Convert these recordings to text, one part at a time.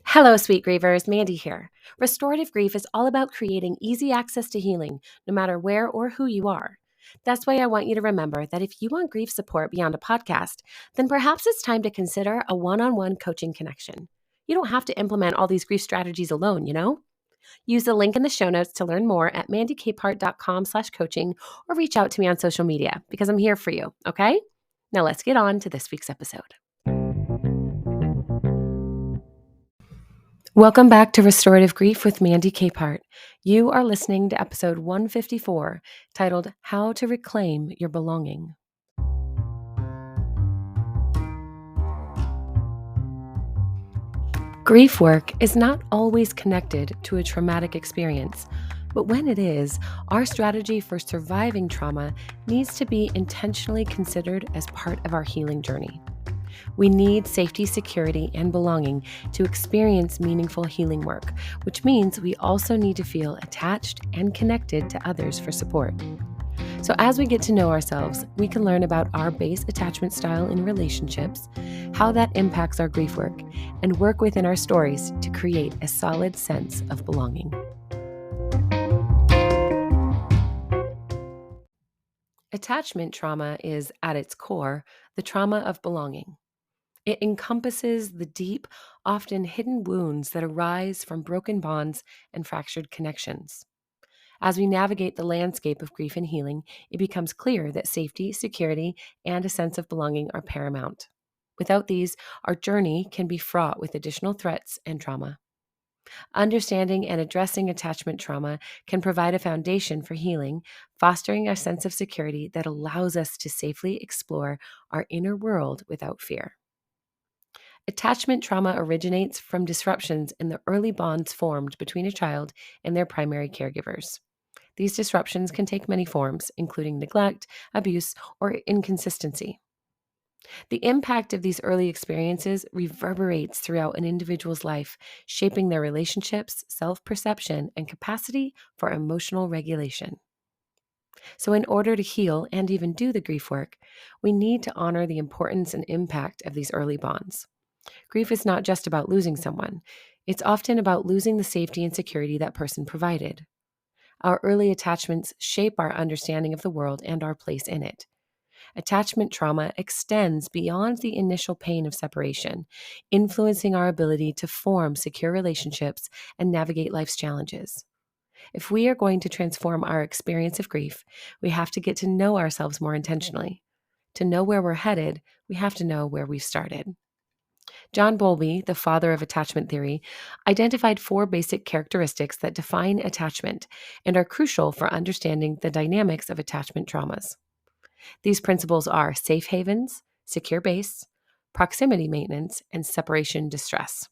Hello, sweet grievers. Mandy here. Restorative grief is all about creating easy access to healing, no matter where or who you are. That's why I want you to remember that if you want grief support beyond a podcast, then perhaps it's time to consider a one on one coaching connection. You don't have to implement all these grief strategies alone. Use the link in the show notes to learn more at mandykpart.com/coaching or reach out to me on social media because I'm here for you, okay? Now let's get on to this week's episode. Welcome back to Restorative Grief with Mandy Capehart. You are listening to episode 154, titled How to Reclaim Your Belonging. Grief work is not always connected to a traumatic experience, but when it is, our strategy for surviving trauma needs to be intentionally considered as part of our healing journey. We need safety, security, and belonging to experience meaningful healing work, which means we also need to feel attached and connected to others for support. So as we get to know ourselves, we can learn about our base attachment style in relationships, how that impacts our grief work, and work within our stories to create a solid sense of belonging. Attachment trauma is, at its core, the trauma of belonging. It encompasses the deep, often hidden wounds that arise from broken bonds and fractured connections. As we navigate the landscape of grief and healing, it becomes clear that safety, security, and a sense of belonging are paramount. Without these, our journey can be fraught with additional threats and trauma. Understanding and addressing attachment trauma can provide a foundation for healing, fostering a sense of security that allows us to safely explore our inner world without fear. Attachment trauma originates from disruptions in the early bonds formed between a child and their primary caregivers. These disruptions can take many forms, including neglect, abuse, or inconsistency. The impact of these early experiences reverberates throughout an individual's life, shaping their relationships, self-perception, and capacity for emotional regulation. So, in order to heal and even do the grief work, we need to honor the importance and impact of these early bonds. Grief is not just about losing someone. It's often about losing the safety and security that person provided. Our early attachments shape our understanding of the world and our place in it. Attachment trauma extends beyond the initial pain of separation, influencing our ability to form secure relationships and navigate life's challenges. If we are going to transform our experience of grief, we have to get to know ourselves more intentionally. To know where we're headed, we have to know where we've started. John Bowlby, the father of attachment theory, identified 4 basic characteristics that define attachment and are crucial for understanding the dynamics of attachment traumas. These principles are safe havens, secure base, proximity maintenance, and separation distress.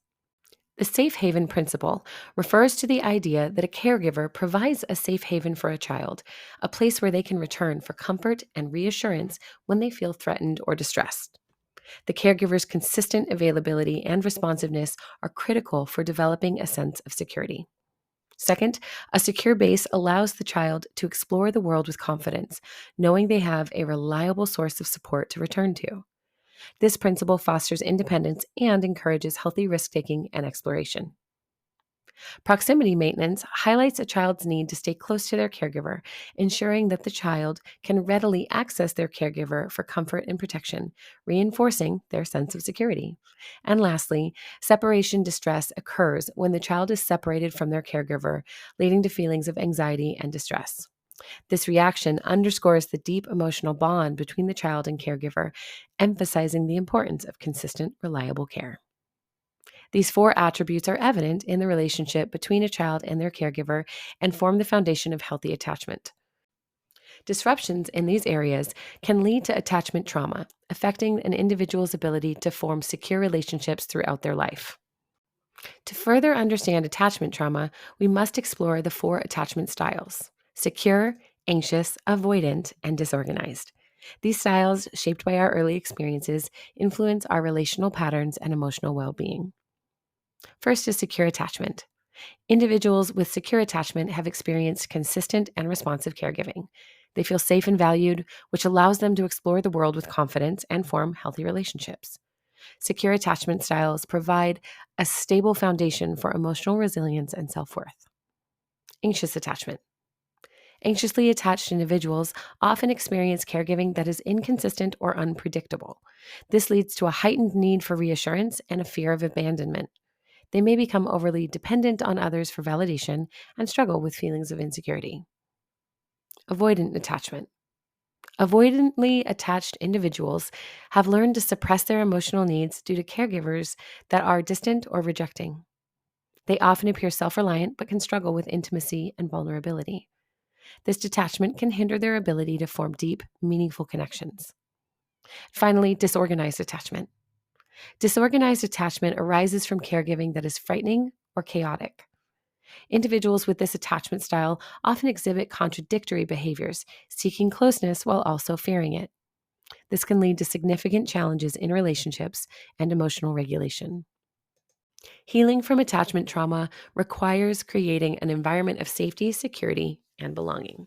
The safe haven principle refers to the idea that a caregiver provides a safe haven for a child, a place where they can return for comfort and reassurance when they feel threatened or distressed. The caregiver's consistent availability and responsiveness are critical for developing a sense of security. Second, a secure base allows the child to explore the world with confidence, knowing they have a reliable source of support to return to. This principle fosters independence and encourages healthy risk-taking and exploration. Proximity maintenance highlights a child's need to stay close to their caregiver, ensuring that the child can readily access their caregiver for comfort and protection, reinforcing their sense of security. And lastly, separation distress occurs when the child is separated from their caregiver, leading to feelings of anxiety and distress. This reaction underscores the deep emotional bond between the child and caregiver, emphasizing the importance of consistent, reliable care. These 4 attributes are evident in the relationship between a child and their caregiver and form the foundation of healthy attachment. Disruptions in these areas can lead to attachment trauma, affecting an individual's ability to form secure relationships throughout their life. To further understand attachment trauma, we must explore the 4 attachment styles: secure, anxious, avoidant, and disorganized. These styles, shaped by our early experiences, influence our relational patterns and emotional well-being. First is secure attachment. Individuals with secure attachment have experienced consistent and responsive caregiving. They feel safe and valued, which allows them to explore the world with confidence and form healthy relationships. Secure attachment styles provide a stable foundation for emotional resilience and self worth. Anxious attachment. Anxiously attached individuals often experience caregiving that is inconsistent or unpredictable. This leads to a heightened need for reassurance and a fear of abandonment. They may become overly dependent on others for validation and struggle with feelings of insecurity. Avoidant attachment. Avoidantly attached individuals have learned to suppress their emotional needs due to caregivers that are distant or rejecting. They often appear self reliant but can struggle with intimacy and vulnerability. This detachment can hinder their ability to form deep, meaningful connections. Finally, disorganized attachment. Disorganized attachment arises from caregiving that is frightening or chaotic. Individuals with this attachment style often exhibit contradictory behaviors, seeking closeness while also fearing it. This can lead to significant challenges in relationships and emotional regulation. Healing from attachment trauma requires creating an environment of safety, security, and belonging.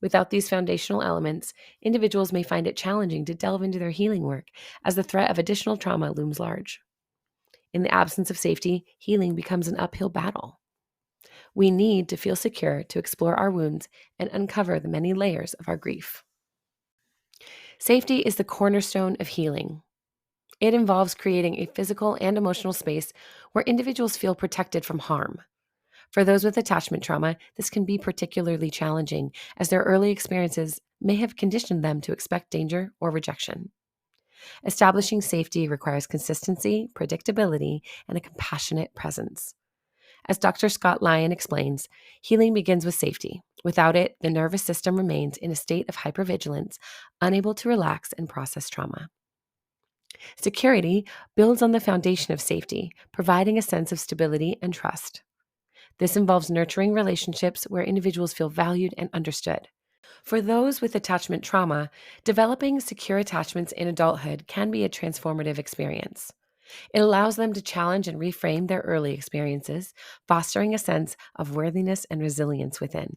Without these foundational elements, individuals may find it challenging to delve into their healing work as the threat of additional trauma looms large. In the absence of safety, healing becomes an uphill battle. We need to feel secure to explore our wounds and uncover the many layers of our grief. Safety is the cornerstone of healing. It involves creating a physical and emotional space where individuals feel protected from harm. For those with attachment trauma, this can be particularly challenging as their early experiences may have conditioned them to expect danger or rejection. Establishing safety requires consistency, predictability, and a compassionate presence. As Dr. Scott Lyon explains, healing begins with safety. Without it, the nervous system remains in a state of hypervigilance, unable to relax and process trauma. Security builds on the foundation of safety, providing a sense of stability and trust. This involves nurturing relationships where individuals feel valued and understood. For those with attachment trauma, developing secure attachments in adulthood can be a transformative experience. It allows them to challenge and reframe their early experiences, fostering a sense of worthiness and resilience within.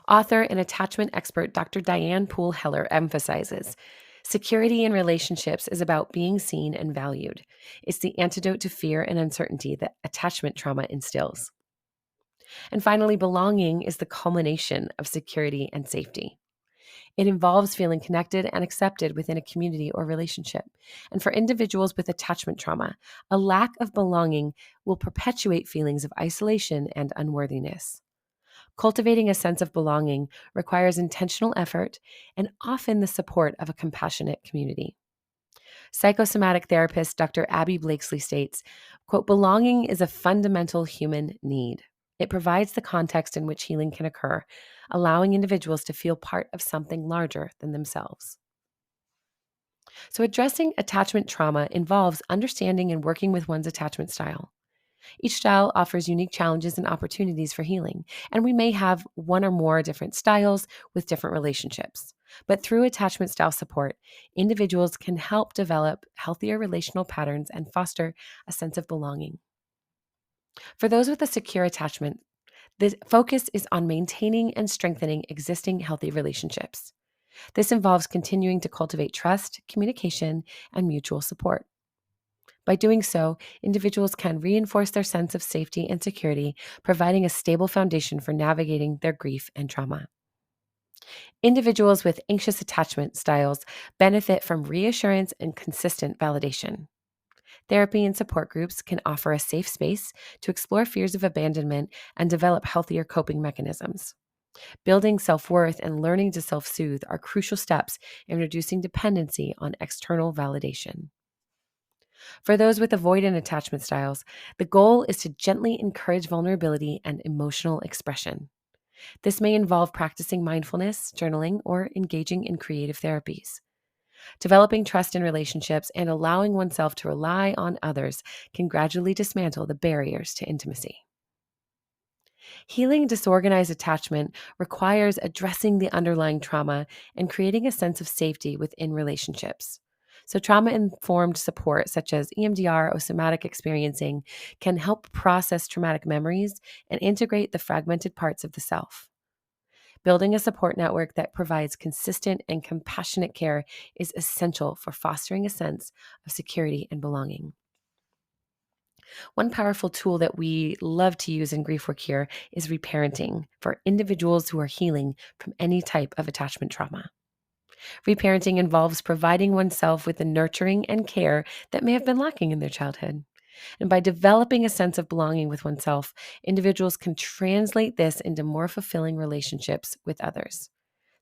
Author and attachment expert Dr. Diane Poole Heller emphasizes security in relationships is about being seen and valued. It's the antidote to fear and uncertainty that attachment trauma instills. And finally, belonging is the culmination of security and safety. It involves feeling connected and accepted within a community or relationship. And for individuals with attachment trauma, a lack of belonging will perpetuate feelings of isolation and unworthiness. Cultivating a sense of belonging requires intentional effort and often the support of a compassionate community. Psychosomatic therapist Dr. Abby Blakesley states, quote, belonging is a fundamental human need. It provides the context in which healing can occur, allowing individuals to feel part of something larger than themselves. So, addressing attachment trauma involves understanding and working with one's attachment style. Each style offers unique challenges and opportunities for healing, and we may have one or more different styles with different relationships. But through attachment style support, individuals can help develop healthier relational patterns and foster a sense of belonging. For those with a secure attachment, the focus is on maintaining and strengthening existing healthy relationships. This involves continuing to cultivate trust, communication, and mutual support. By doing so, individuals can reinforce their sense of safety and security, providing a stable foundation for navigating their grief and trauma. Individuals with anxious attachment styles benefit from reassurance and consistent validation. Therapy and support groups can offer a safe space to explore fears of abandonment and develop healthier coping mechanisms. Building self worth and learning to self soothe are crucial steps in reducing dependency on external validation. For those with avoidant attachment styles, the goal is to gently encourage vulnerability and emotional expression. This may involve practicing mindfulness, journaling, or engaging in creative therapies. Developing trust in relationships and allowing oneself to rely on others can gradually dismantle the barriers to intimacy. Healing disorganized attachment requires addressing the underlying trauma and creating a sense of safety within relationships. So, trauma informed support, such as EMDR or somatic experiencing, can help process traumatic memories and integrate the fragmented parts of the self. Building a support network that provides consistent and compassionate care is essential for fostering a sense of security and belonging. One powerful tool that we love to use in grief work here is reparenting for individuals who are healing from any type of attachment trauma. Reparenting involves providing oneself with the nurturing and care that may have been lacking in their childhood. And by developing a sense of belonging with oneself, individuals can translate this into more fulfilling relationships with others.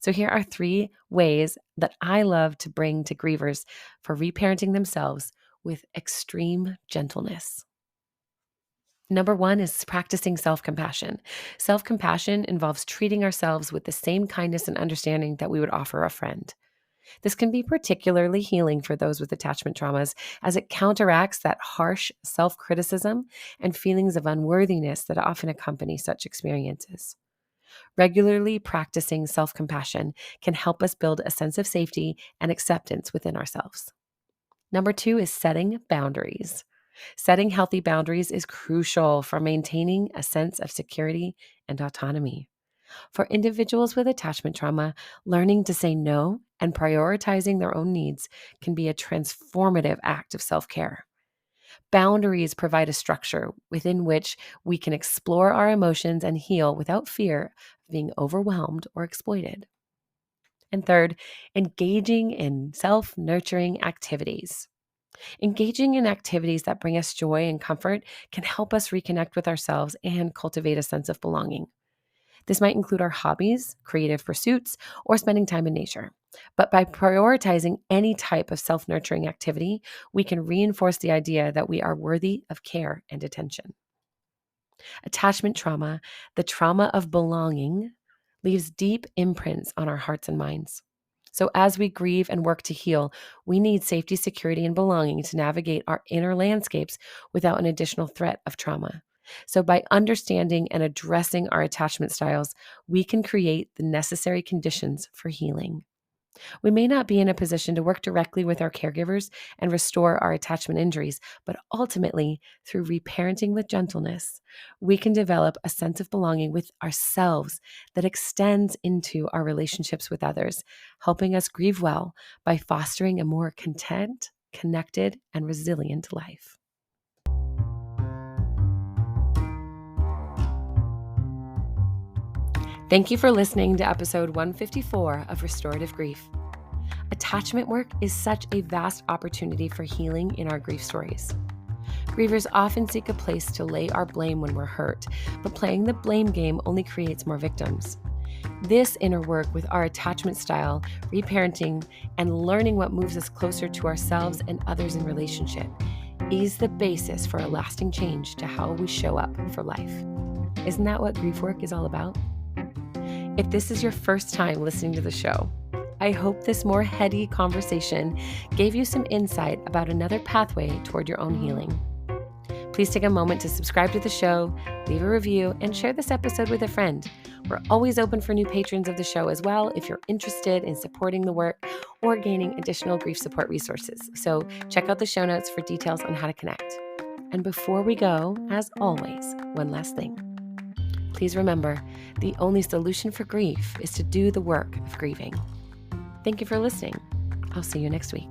So, here are 3 ways that I love to bring to grievers for reparenting themselves with extreme gentleness. Number 1 is practicing self compassion. Self compassion involves treating ourselves with the same kindness and understanding that we would offer a friend. This can be particularly healing for those with attachment traumas, as it counteracts that harsh self criticism and feelings of unworthiness that often accompany such experiences. Regularly practicing self compassion can help us build a sense of safety and acceptance within ourselves. Number 2 is setting boundaries. Setting healthy boundaries is crucial for maintaining a sense of security and autonomy. For individuals with attachment trauma, learning to say no and prioritizing their own needs can be a transformative act of self care. Boundaries provide a structure within which we can explore our emotions and heal without fear of being overwhelmed or exploited. And third, engaging in self nurturing activities. Engaging in activities that bring us joy and comfort can help us reconnect with ourselves and cultivate a sense of belonging. This might include our hobbies, creative pursuits, or spending time in nature. But by prioritizing any type of self nurturing activity, we can reinforce the idea that we are worthy of care and attention. Attachment trauma, the trauma of belonging, leaves deep imprints on our hearts and minds. So, as we grieve and work to heal, we need safety, security, and belonging to navigate our inner landscapes without an additional threat of trauma. So, by understanding and addressing our attachment styles, we can create the necessary conditions for healing. We may not be in a position to work directly with our caregivers and restore our attachment injuries, but ultimately, through reparenting with gentleness, we can develop a sense of belonging with ourselves that extends into our relationships with others, helping us grieve well by fostering a more content, connected, and resilient life. Thank you for listening to episode 154 of Restorative Grief. Attachment work is such a vast opportunity for healing in our grief stories. Grievers often seek a place to lay our blame when we're hurt, but playing the blame game only creates more victims. This inner work with our attachment style, reparenting, and learning what moves us closer to ourselves and others in relationship is the basis for a lasting change to how we show up for life. Isn't that what grief work is all about? If this is your first time listening to the show, I hope this more heady conversation gave you some insight about another pathway toward your own healing. Please take a moment to subscribe to the show, leave a review, and share this episode with a friend. We're always open for new patrons of the show as well if you're interested in supporting the work or gaining additional grief support resources. So check out the show notes for details on how to connect. And before we go, as always, one last thing. Please remember, the only solution for grief is to do the work of grieving. Thank you for listening. I'll see you next week.